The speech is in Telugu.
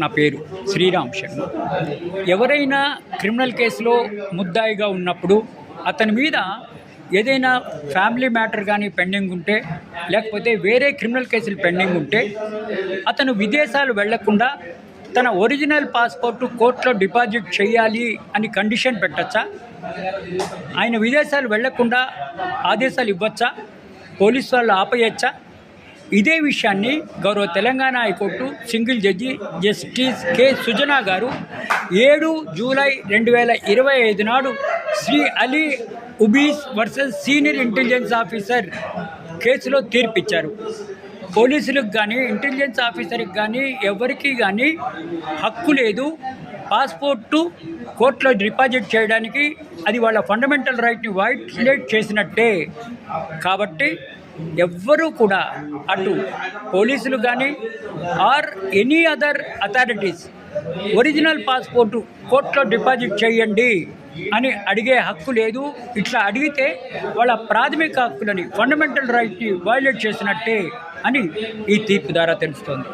నా పేరు శ్రీరామ్ శర్మ. ఎవరైనా క్రిమినల్ కేసులో ముద్దాయిగా ఉన్నప్పుడు అతని మీద ఏదైనా ఫ్యామిలీ మ్యాటర్ కానీ పెండింగ్ ఉంటే, లేకపోతే వేరే క్రిమినల్ కేసులు పెండింగ్ ఉంటే అతను విదేశాలు వెళ్లకుండా తన ఒరిజినల్ పాస్పోర్టు కోర్టులో డిపాజిట్ చేయాలి అని కండిషన్ పెట్టచ్చా? ఆయన విదేశాలు వెళ్లకుండా ఆదేశాలు ఇవ్వచ్చా? పోలీసు వాళ్ళు ఆపేయచ్చా? ఇదే విషయాన్ని గౌరవ Telangana high court single judge justice K Sujana గారు 7 జూలై 2025 నాడు Shri Ali Ubais versus senior intelligence officer కేసులో తీర్పిచ్చారు. పోలీసులకు కానీ ఇంటెలిజెన్స్ ఆఫీసర్కి కానీ ఎవరికి కానీ హక్కు లేదు పాస్పోర్టు కోర్టులో డిపాజిట్ చేయడానికి. అది వాళ్ళ ఫండమెంటల్ రైట్ని వైలేట్ చేసినట్టే. కాబట్టి ఎవ్వరూ కూడా అటు పోలీసులు కానీ or any other authorities original passport కోర్టులో డిపాజిట్ చేయండి అని అడిగే హక్కు లేదు. ఇట్లా అడిగితే వాళ్ళ ప్రాథమిక హక్కులని ఫండమెంటల్ రైట్ని వైలేట్ చేసినట్టే అని ఈ తీర్పు ద్వారా తెలుస్తోంది.